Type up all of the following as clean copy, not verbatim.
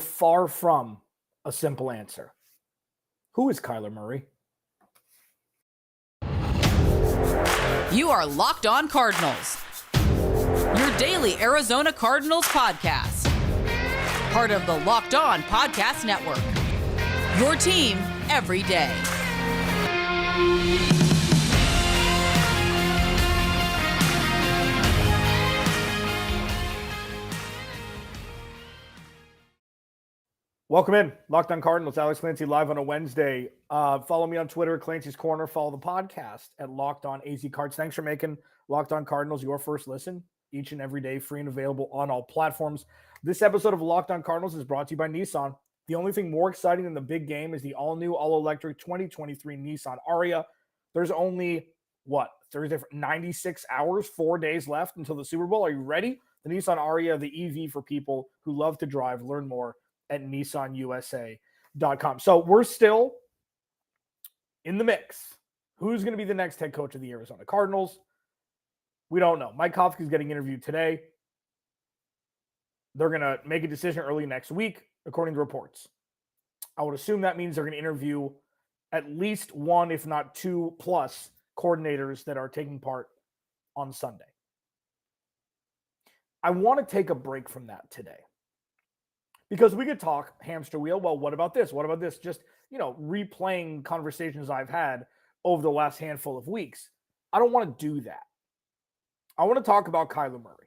Far from a simple answer. Who is Kyler Murray? You are Locked On Cardinals, your daily Arizona Cardinals podcast. Part of the Locked On Podcast Network, your team every day. Welcome in. Locked On Cardinals. Alex Clancy live on a Wednesday. Follow me on Twitter, Clancy's Corner. Follow the podcast at Locked On AZ Cards. Thanks for making Locked On Cardinals your first listen each and every day, free and available on all platforms. This episode of Locked On Cardinals is brought to you by Nissan. The only thing more exciting than the big game is the all-new, all-electric 2023 Nissan Aria. There's only, 96 hours, 4 days left until the Super Bowl. Are you ready? The Nissan Aria, the EV for people who love to drive. Learn more at NissanUSA.com. So we're still in the mix. Who's going to be the next head coach of the Arizona Cardinals? We don't know. Mike Kafka is getting interviewed today. They're going to make a decision early next week, according to reports. I would assume that means they're going to interview at least one, if not two plus coordinators that are taking part on Sunday. I want to take a break from that today, because we could talk hamster wheel. Well, what about this? What about this? Just, replaying conversations I've had over the last handful of weeks. I don't want to do that. I want to talk about Kyler Murray.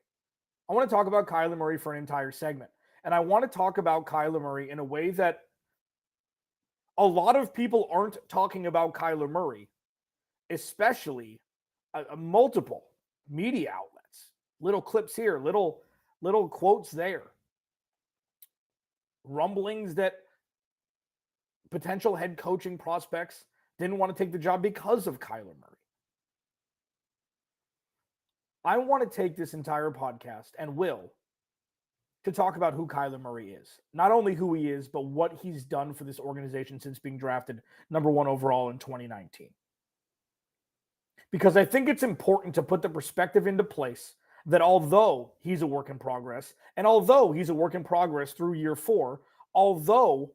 I want to talk about Kyler Murray for an entire segment. And I want to talk about Kyler Murray in a way that a lot of people aren't talking about Kyler Murray, especially multiple media outlets. Little clips here, little quotes there. Rumblings that potential head coaching prospects didn't want to take the job because of Kyler Murray. I want to take this entire podcast, and will, to talk about who Kyler Murray is. Not only who he is, but what he's done for this organization since being drafted number 1 overall in 2019. Because I think it's important to put the perspective into place that although he's a work in progress, and although he's a work in progress through year 4, although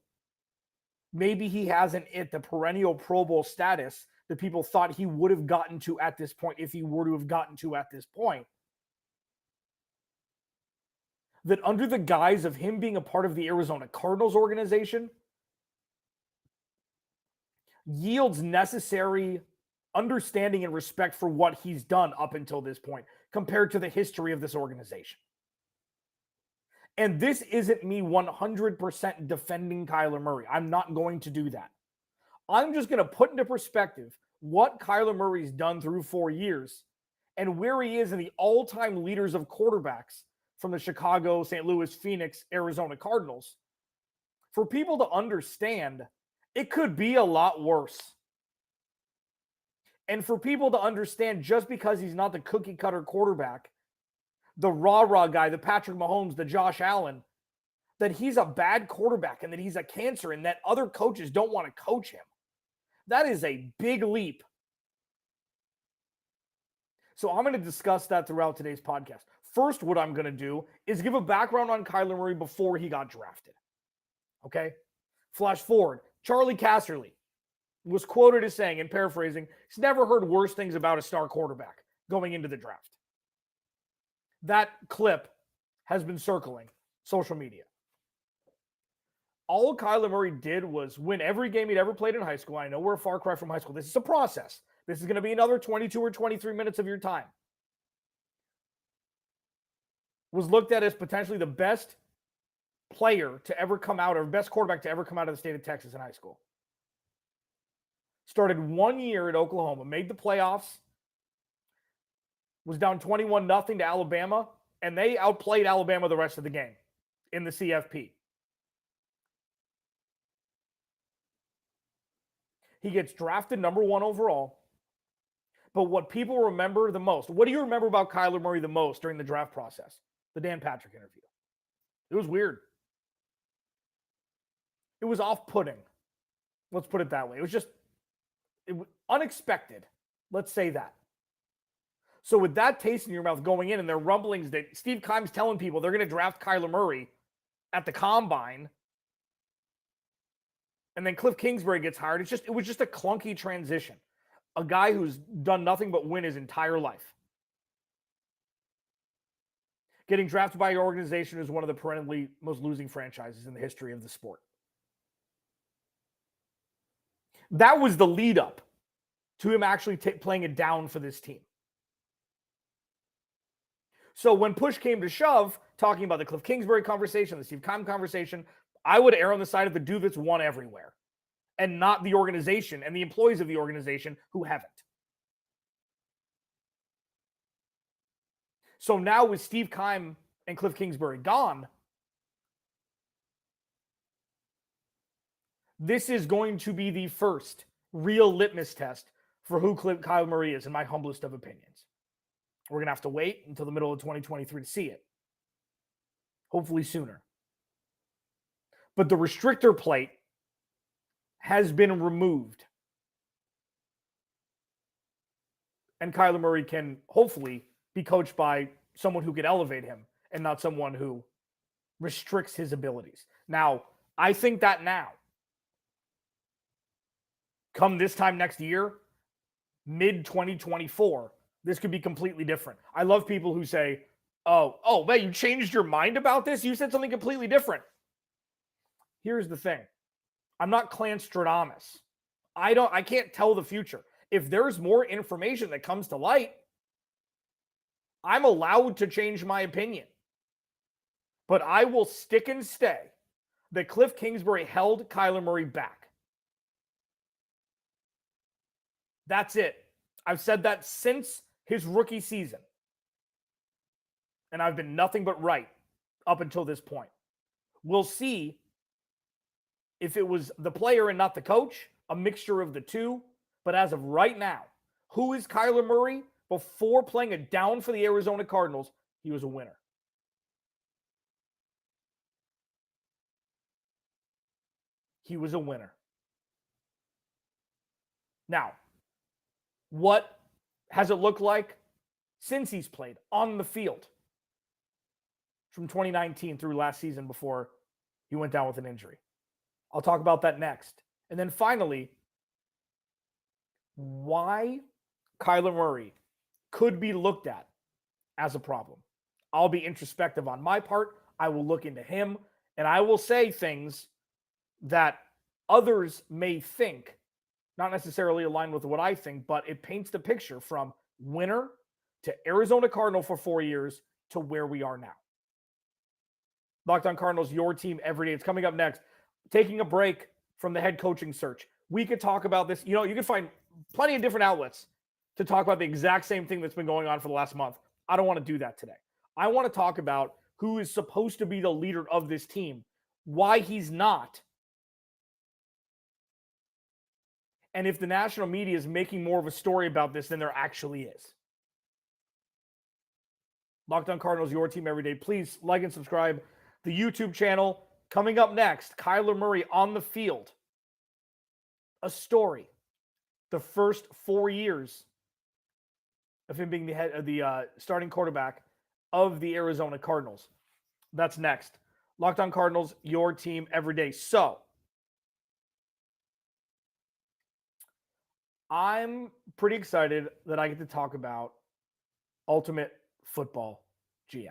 maybe he hasn't hit the perennial Pro Bowl status that people thought he would have gotten to at this point, if he were to have gotten to at this point, that under the guise of him being a part of the Arizona Cardinals organization yields necessary understanding and respect for what he's done up until this point compared to the history of this organization. And this isn't me 100% defending Kyler Murray. I'm not going to do that. I'm just going to put into perspective what Kyler Murray's done through 4 years and where he is in the all-time leaders of quarterbacks from the Chicago, St. Louis, Phoenix, Arizona Cardinals. For people to understand, it could be a lot worse. And for people to understand, just because he's not the cookie-cutter quarterback, the rah-rah guy, the Patrick Mahomes, the Josh Allen, that he's a bad quarterback and that he's a cancer and that other coaches don't want to coach him. That is a big leap. So I'm going to discuss that throughout today's podcast. First, what I'm going to do is give a background on Kyler Murray before he got drafted. Okay? Flash forward. Charlie Casserly was quoted as saying, and paraphrasing, he's never heard worse things about a star quarterback going into the draft. That clip has been circling social media. All Kyler Murray did was win every game he'd ever played in high school. I know we're a far cry from high school. This is a process. This is going to be another 22 or 23 minutes of your time. Was looked at as potentially the best player to ever come out, or best quarterback to ever come out of the state of Texas in high school. Started 1 year at Oklahoma, made the playoffs, was down 21-0 to Alabama, and they outplayed Alabama the rest of the game in the CFP. He gets drafted number 1 overall. But what people remember the most, what do you remember about Kyler Murray the most during the draft process? The Dan Patrick interview. It was weird. It was off-putting. Let's put it that way. It was unexpected. Let's say that. So with that taste in your mouth going in, and there are rumblings that Steve Keim's telling people they're going to draft Kyler Murray at the Combine And then Cliff Kingsbury gets hired. It was just a clunky transition. A guy who's done nothing but win his entire life. Getting drafted by your organization is one of the perennially most losing franchises in the history of the sport. That was the lead up to him actually playing it down for this team. So when push came to shove, talking about the Cliff Kingsbury conversation, the Steve Keim conversation, I would err on the side of the dude that's won everywhere and not the organization and the employees of the organization who haven't. So now with Steve Keim and Cliff Kingsbury gone, this is going to be the first real litmus test for who Kyler Murray is, in my humblest of opinions. We're going to have to wait until the middle of 2023 to see it. Hopefully sooner. But the restrictor plate has been removed. And Kyler Murray can hopefully be coached by someone who could elevate him and not someone who restricts his abilities. Now, I think that now, come this time next year, mid-2024, this could be completely different. I love people who say, oh, man, you changed your mind about this? You said something completely different. Here's the thing. I'm not Clanstradamus. I can't tell the future. If there's more information that comes to light, I'm allowed to change my opinion. But I will stick and stay that Cliff Kingsbury held Kyler Murray back. That's it. I've said that since his rookie season. And I've been nothing but right up until this point. We'll see if it was the player and not the coach, a mixture of the two. But as of right now, who is Kyler Murray? Before playing it down for the Arizona Cardinals, he was a winner. He was a winner. Now, what has it looked like since he's played on the field from 2019 through last season before he went down with an injury? I'll talk about that next. And then finally, why Kyler Murray could be looked at as a problem. I'll be introspective on my part. I will look into him, and I will say things that others may think, not necessarily aligned with what I think, but it paints the picture from winner to Arizona Cardinal for 4 years to where we are now. Locked On Cardinals, your team every day. It's coming up next. Taking a break from the head coaching search. We could talk about this. You can find plenty of different outlets to talk about the exact same thing that's been going on for the last month. I don't want to do that today. I want to talk about who is supposed to be the leader of this team, why he's not, and if the national media is making more of a story about this than there actually is. Locked On Cardinals, your team every day. Please like and subscribe the YouTube channel. Coming up next, Kyler Murray on the field. A story. The first 4 years of him being the starting quarterback of the Arizona Cardinals. That's next. Locked On Cardinals, your team every day. So, I'm pretty excited that I get to talk about Ultimate Football GM.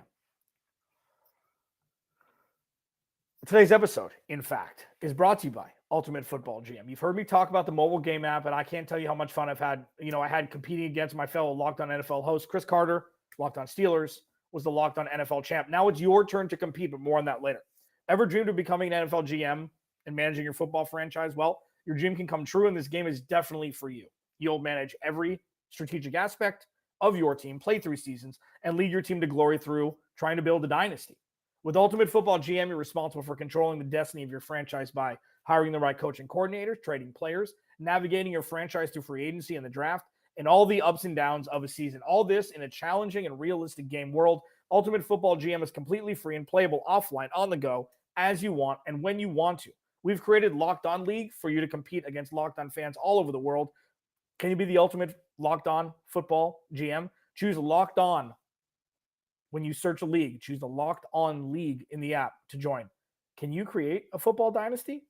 Today's episode, in fact, is brought to you by Ultimate Football GM. You've heard me talk about the mobile game app, and I can't tell you how much fun I've had. I had competing against my fellow Locked On NFL host, Chris Carter, Locked On Steelers, was the Locked On NFL champ. Now it's your turn to compete, but more on that later. Ever dreamed of becoming an NFL GM and managing your football franchise? Well, your dream can come true, and this game is definitely for you. You'll manage every strategic aspect of your team, play 3 seasons, and lead your team to glory through trying to build a dynasty. With Ultimate Football GM, you're responsible for controlling the destiny of your franchise by hiring the right coaching coordinators, trading players, navigating your franchise through free agency and the draft, and all the ups and downs of a season. All this in a challenging and realistic game world. Ultimate Football GM is completely free and playable offline, on the go, as you want and when you want to. We've created Locked On League for you to compete against Locked On fans all over the world. Can you be the ultimate Locked On Football GM? Choose Locked On. When you search a league, choose the Locked On League in the app to join. Can you create a football dynasty?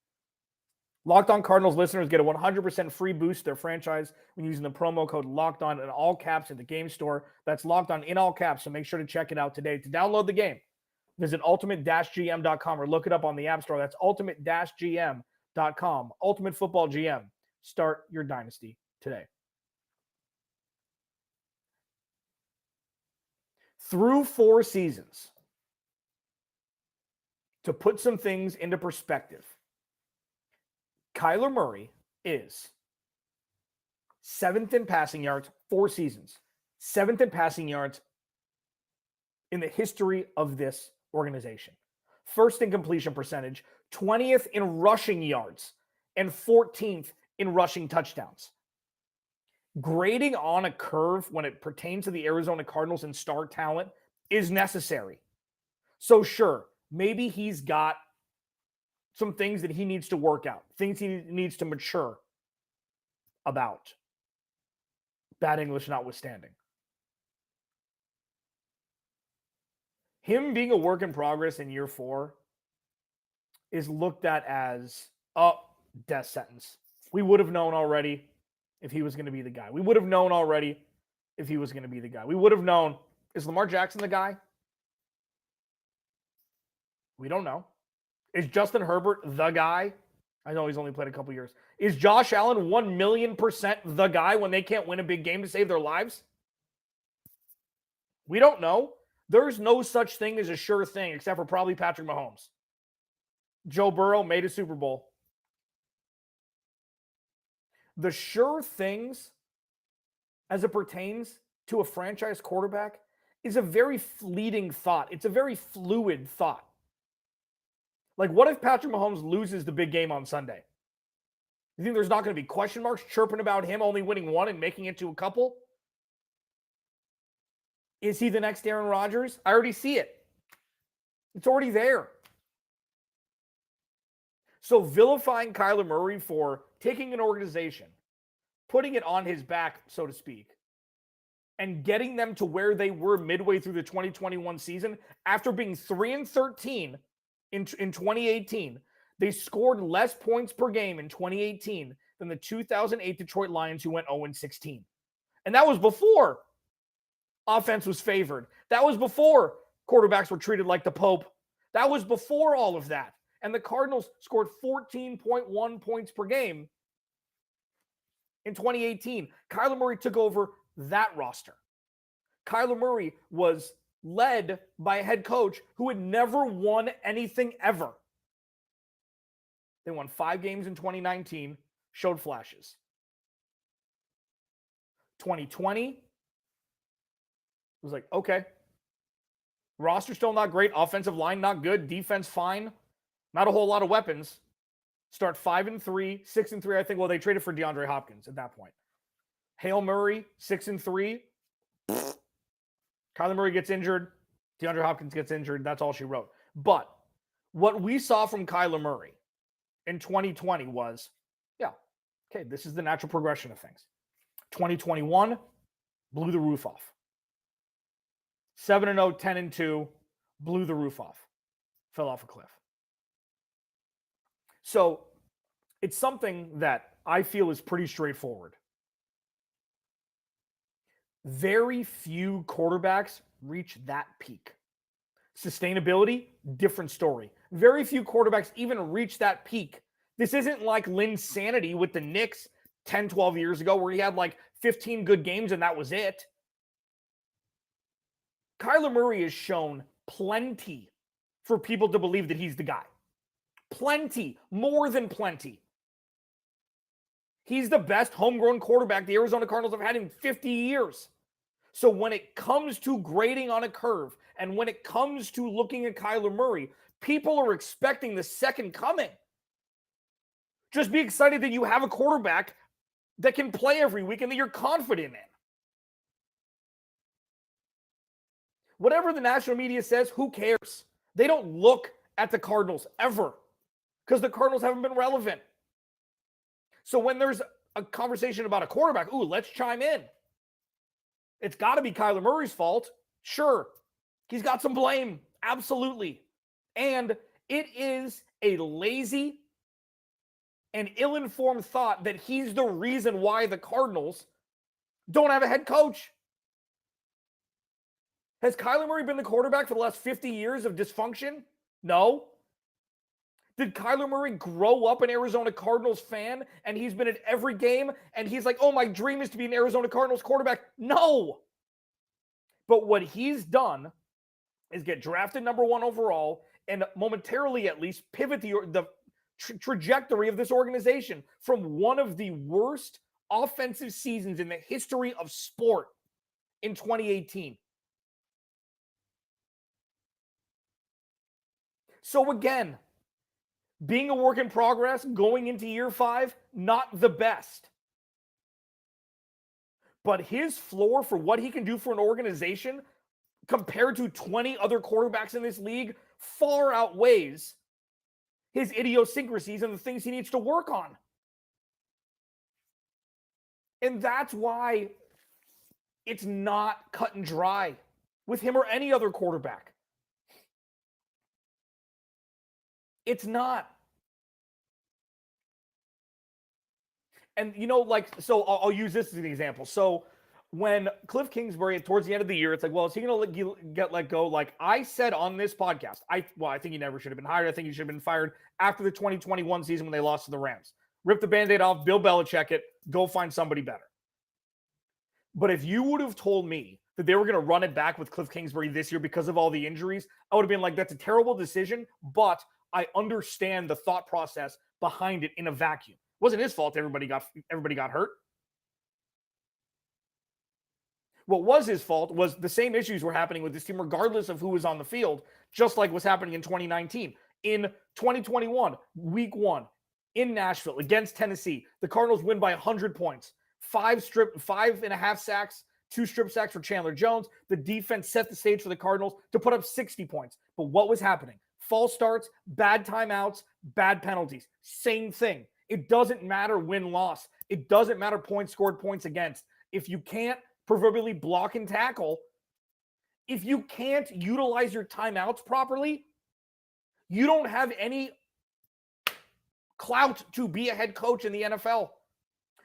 Locked On Cardinals listeners get a 100% free boost to their franchise when using the promo code Locked On in all caps at the game store. That's Locked On in all caps, so make sure to check it out today. To download the game, visit ultimate-gm.com or look it up on the App Store. That's ultimate-gm.com. Ultimate Football GM. Start your dynasty today. Through 4 seasons, to put some things into perspective, Kyler Murray is 7th in passing yards, 4 seasons. 7th in passing yards in the history of this organization. 1st in completion percentage, 20th in rushing yards, and 14th in rushing touchdowns. Grading on a curve when it pertains to the Arizona Cardinals and star talent is necessary. So sure, maybe he's got some things that he needs to work out, things he needs to mature about. Bad English notwithstanding. Him being a work in progress in year 4 is looked at as a death sentence. We would have known already if he was going to be the guy. We would have known already if he was going to be the guy. We would have known. Is Lamar Jackson the guy? We don't know. Is Justin Herbert the guy? I know he's only played a couple years. Is Josh Allen 1,000,000% the guy when they can't win a big game to save their lives? We don't know. There's no such thing as a sure thing except for probably Patrick Mahomes. Joe Burrow made a Super Bowl. The sure things as it pertains to a franchise quarterback is a very fleeting thought. It's a very fluid thought. Like, what if Patrick Mahomes loses the big game on Sunday? You think there's not going to be question marks chirping about him only winning 1 and making it to a couple? Is he the next Aaron Rodgers? I already see it. It's already there. So vilifying Kyler Murray for taking an organization, putting it on his back, so to speak, and getting them to where they were midway through the 2021 season after being 3-13 in 2018, they scored less points per game in 2018 than the 2008 Detroit Lions, who went 0-16. And that was before offense was favored. That was before quarterbacks were treated like the Pope. That was before all of that. And the Cardinals scored 14.1 points per game in 2018. Kyler Murray took over that roster. Kyler Murray was led by a head coach who had never won anything ever. They won 5 games in 2019, showed flashes. 2020 was like, okay. Roster still not great. Offensive line not good. Defense fine. Not a whole lot of weapons. Start 5-3, 6-3. I think, well, they traded for DeAndre Hopkins at that point. Hail Murray, 6-3. Kyler Murray gets injured. DeAndre Hopkins gets injured. That's all she wrote. But what we saw from Kyler Murray in 2020 was, yeah, okay, this is the natural progression of things. 2021, blew the roof off. 7-0, 10-2, blew the roof off. Fell off a cliff. So it's something that I feel is pretty straightforward. Very few quarterbacks reach that peak. Sustainability, different story. Very few quarterbacks even reach that peak. This isn't like Linsanity with the Knicks 10, 12 years ago where he had like 15 good games and that was it. Kyler Murray has shown plenty for people to believe that he's the guy. Plenty, more than plenty. He's the best homegrown quarterback the Arizona Cardinals have had in 50 years. So when it comes to grading on a curve and when it comes to looking at Kyler Murray, people are expecting the second coming. Just be excited that you have a quarterback that can play every week and that you're confident in. Whatever the national media says, who cares? They don't look at the Cardinals ever because the Cardinals haven't been relevant. So when there's a conversation about a quarterback, ooh, let's chime in. It's got to be Kyler Murray's fault. Sure. He's got some blame. Absolutely. And it is a lazy, and ill-informed thought that he's the reason why the Cardinals don't have a head coach. Has Kyler Murray been the quarterback for the last 50 years of dysfunction? No. Did Kyler Murray grow up an Arizona Cardinals fan and he's been at every game and he's like, oh, my dream is to be an Arizona Cardinals quarterback? No. But what he's done is get drafted number 1 overall and momentarily at least pivot the trajectory of this organization from one of the worst offensive seasons in the history of sport in 2018. So again, being a work in progress, going into year 5, not the best. But his floor for what he can do for an organization compared to 20 other quarterbacks in this league far outweighs his idiosyncrasies and the things he needs to work on. And that's why it's not cut and dry with him or any other quarterback. It's not. And, so I'll use this as an example. So when Cliff Kingsbury, towards the end of the year, it's like, well, is he going to get let go? Like I said on this podcast, I think he never should have been hired. I think he should have been fired after the 2021 season when they lost to the Rams. Rip the Band-Aid off, Bill Belichick it, go find somebody better. But if you would have told me that they were going to run it back with Cliff Kingsbury this year because of all the injuries, I would have been like, that's a terrible decision, but I understand the thought process behind it in a vacuum. It wasn't his fault everybody got hurt. What was his fault was the same issues were happening with this team regardless of who was on the field, just like was happening in 2019. In 2021, week 1, in Nashville against Tennessee, the Cardinals win by 100 points. 5.5 sacks, 2 strip sacks for Chandler Jones. The defense set the stage for the Cardinals to put up 60 points. But what was happening? False starts, bad timeouts, bad penalties. Same thing. It doesn't matter win-loss. It doesn't matter points scored, points against. If you can't proverbially block and tackle, if you can't utilize your timeouts properly, you don't have any clout to be a head coach in the NFL.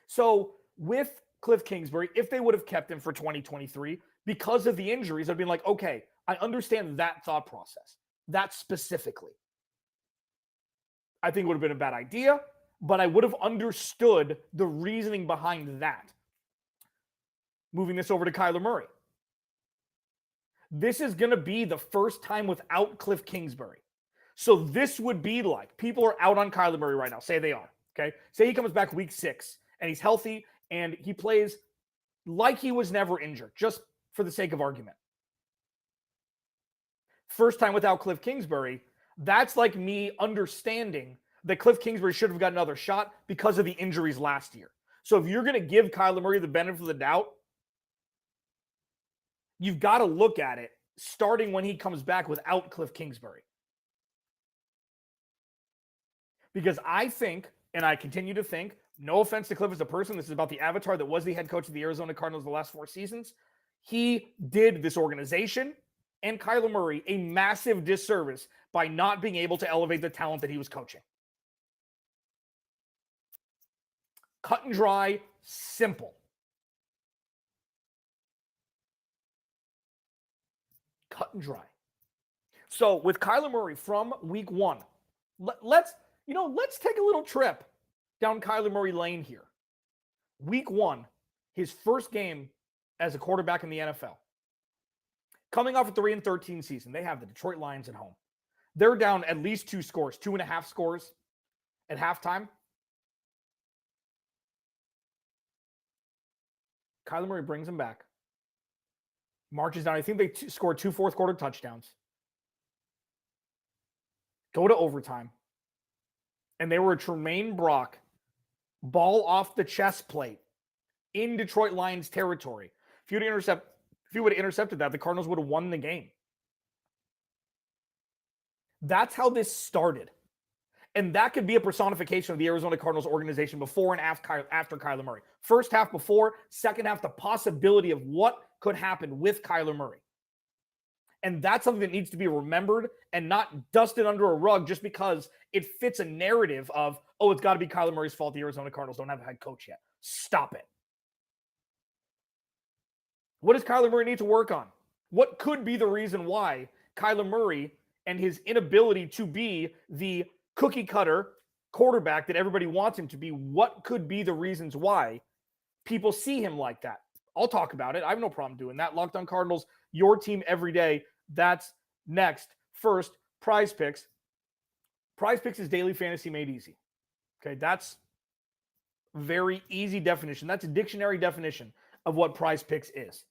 So with Cliff Kingsbury, if they would have kept him for 2023, because of the injuries, I'd been like, okay, I understand that thought process. That specifically. I think it would have been a bad idea, but I would have understood the reasoning behind that. Moving this over to Kyler Murray. This is going to be the first time without Cliff Kingsbury. So this would be like, people are out on Kyler Murray right now. Say they are, okay? Say he comes back week 6 and he's healthy and he plays like he was never injured, just for the sake of argument. First time without Cliff Kingsbury, that's like me understanding that Cliff Kingsbury should have got another shot because of the injuries last year. So if you're going to give Kyler Murray the benefit of the doubt, you've got to look at it starting when he comes back without Cliff Kingsbury. Because I think, and I continue to think, no offense to Cliff as a person, this is about the avatar that was the head coach of the Arizona Cardinals the last 4 seasons. He did this organization and Kyler Murray a massive disservice by not being able to elevate the talent that he was coaching. Cut and dry, simple. Cut and dry. So with Kyler Murray from week 1, let's take a little trip down Kyler Murray lane here. Week 1, his first game as a quarterback in the NFL. Coming off a 3-13 season, they have the Detroit Lions at home. They're down at least 2 scores, 2.5 scores at halftime. Kyler Murray brings them back. Marches down. I think they scored 2 fourth-quarter touchdowns. Go to overtime. And they were a Tremaine Brock ball off the chest plate in Detroit Lions territory. If you would have intercepted that, the Cardinals would have won the game. That's how this started. And that could be a personification of the Arizona Cardinals organization before and after Kyler Murray. First half before, second half the possibility of what could happen with Kyler Murray. And that's something that needs to be remembered and not dusted under a rug just because it fits a narrative of, oh, it's got to be Kyler Murray's fault the Arizona Cardinals don't have a head coach yet. Stop it. What does Kyler Murray need to work on? What could be the reason why Kyler Murray and his inability to be the cookie cutter quarterback that everybody wants him to be, what could be the reasons why people see him like that? I'll talk about it. I have no problem doing that. Locked On Cardinals, your team every day. That's next. First, Prize Picks. Prize Picks is daily fantasy made easy. Okay, that's very easy definition. That's a dictionary definition of what Prize Picks is.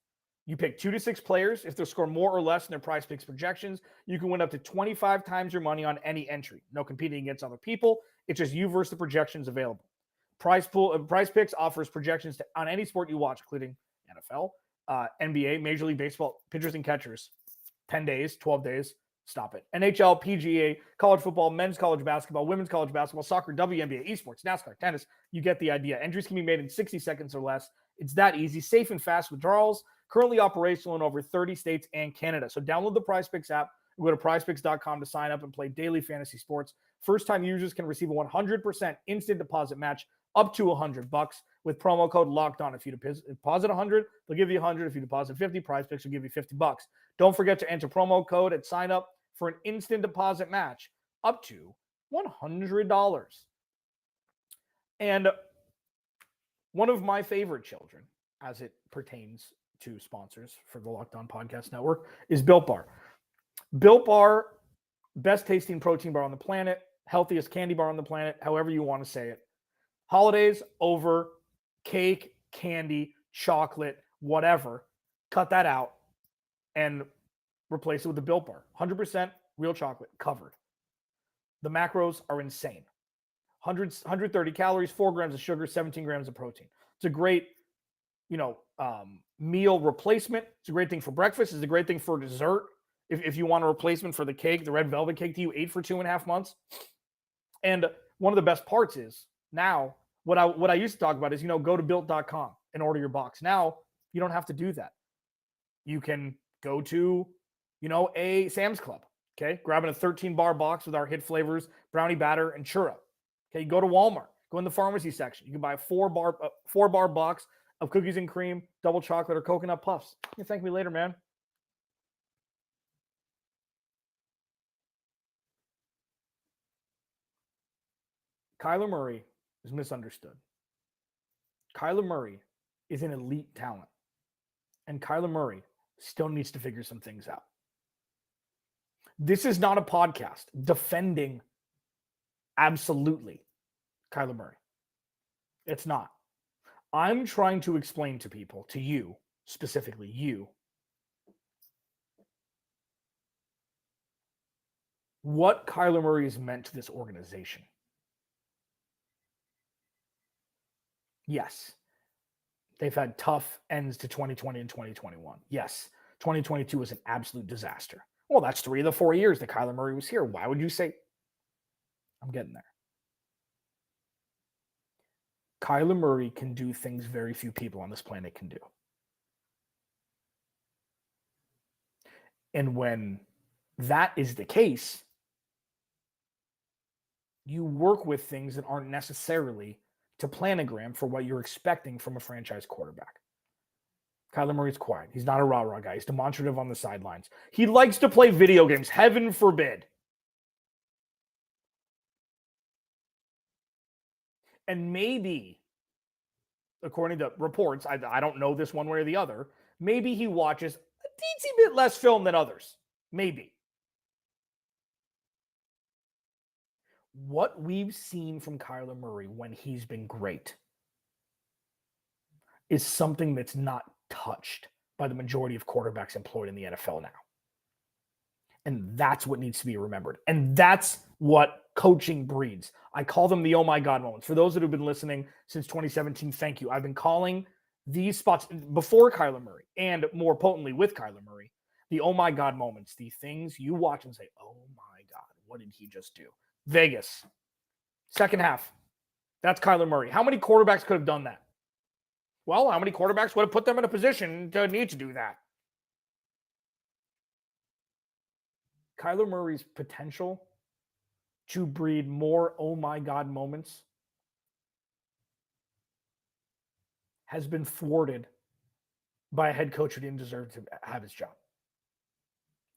You pick 2 to 6 players. If they score more or less in their Prize Picks projections, you can win up to 25 times your money on any entry. No competing against other people. It's just you versus the projections available. Prize Picks offers projections on any sport you watch, including NFL, NBA, Major League Baseball, pitchers and catchers. 10 days, 12 days. Stop it. NHL, PGA, college football, men's college basketball, women's college basketball, soccer, WNBA, esports, NASCAR, tennis. You get the idea. Entries can be made in 60 seconds or less. It's that easy. Safe and fast withdrawals. Currently operational in over 30 states and Canada. So download the PrizePicks app. Go to prizepicks.com to sign up and play daily fantasy sports. First-time users can receive a 100% instant deposit match up to $100 with promo code Locked On. If you deposit 100, they'll give you 100. If you deposit 50, PrizePicks will give you $50. Don't forget to enter promo code at sign up for an instant deposit match up to $100. And one of my favorite children, as it pertains to sponsors for the Locked On Podcast Network, is Built Bar. Built Bar, best tasting protein bar on the planet, healthiest candy bar on the planet, however you want to say it. Holidays over, cake, candy, chocolate, whatever. Cut that out and replace it with the Built Bar. 100% real chocolate covered. The macros are insane. 130 calories, 4 grams of sugar, 17 grams of protein. It's a great, meal replacement. It's a great thing for breakfast. It's a great thing for dessert. If you want a replacement for the cake, the red velvet cake that you ate for 2.5 months. And one of the best parts is now what I used to talk about is, go to built.com and order your box. Now you don't have to do that. You can go to, a Sam's Club, okay? Grabbing a 13-bar box with our hit flavors, brownie batter and churro. Okay, you go to Walmart, go in the pharmacy section. You can buy a 4-bar box of cookies and cream, double chocolate, or coconut puffs. You can thank me later, man. Kyler Murray is misunderstood. Kyler Murray is an elite talent. And Kyler Murray still needs to figure some things out. This is not a podcast defending absolutely Kyler Murray. It's not. I'm trying to explain to people, to you, specifically you, what Kyler Murray has meant to this organization. Yes, they've had tough ends to 2020 and 2021. Yes, 2022 was an absolute disaster. Well, that's 3 of the 4 years that Kyler Murray was here. Why would you say? I'm getting there. Kyler Murray can do things very few people on this planet can do. And when that is the case, you work with things that aren't necessarily to planogram for what you're expecting from a franchise quarterback. Kyler Murray's quiet. He's not a rah-rah guy. He's demonstrative on the sidelines. He likes to play video games. Heaven forbid. And maybe, according to reports, I don't know this one way or the other, maybe he watches a teensy bit less film than others. Maybe. What we've seen from Kyler Murray when he's been great is something that's not touched by the majority of quarterbacks employed in the NFL now. And that's what needs to be remembered. And that's what coaching breeds. I call them the oh my God moments. For those that have been listening since 2017, thank you. I've been calling these spots before Kyler Murray and more potently with Kyler Murray, the oh my God moments, the things you watch and say, oh my God, what did he just do? Vegas, second half. That's Kyler Murray. How many quarterbacks could have done that? Well, how many quarterbacks would have put them in a position to need to do that? Kyler Murray's potential to breed more oh my God moments has been thwarted by a head coach who didn't deserve to have his job.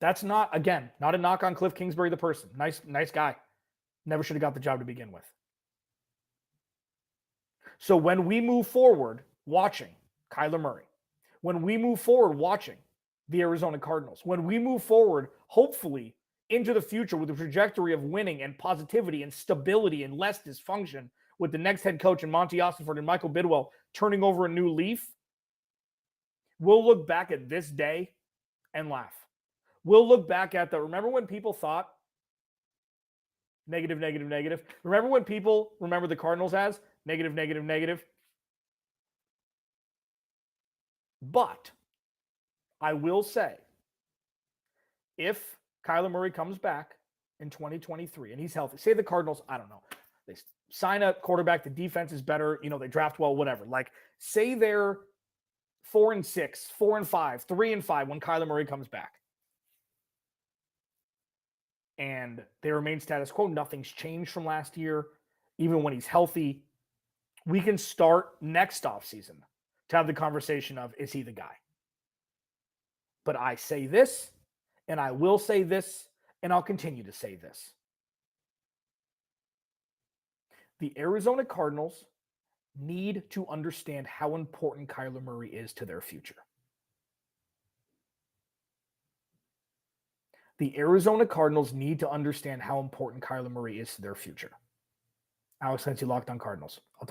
That's not, again, not a knock on Cliff Kingsbury, the person. Nice guy. Never should have got the job to begin with. So when we move forward watching Kyler Murray, when we move forward watching the Arizona Cardinals, when we move forward, hopefully, into the future with a trajectory of winning and positivity and stability and less dysfunction with the next head coach and Monty Ossenford and Michael Bidwell turning over a new leaf, we'll look back at this day and laugh. We'll look back at remember when people thought negative, negative, negative? Remember when people remember the Cardinals as negative, negative, negative? But I will say, if Kyler Murray comes back in 2023 and he's healthy, say the Cardinals, I don't know, they sign a quarterback, the defense is better, they draft well, whatever. Like, say they're 4-6, 4-5, 3-5 when Kyler Murray comes back. And they remain status quo. Nothing's changed from last year, even when he's healthy. We can start next offseason to have the conversation of, is he the guy? But I say this, and I will say this, and I'll continue to say this. The Arizona Cardinals need to understand how important Kyler Murray is to their future. The Arizona Cardinals need to understand how important Kyler Murray is to their future. Alex Clancy, Locked On Cardinals.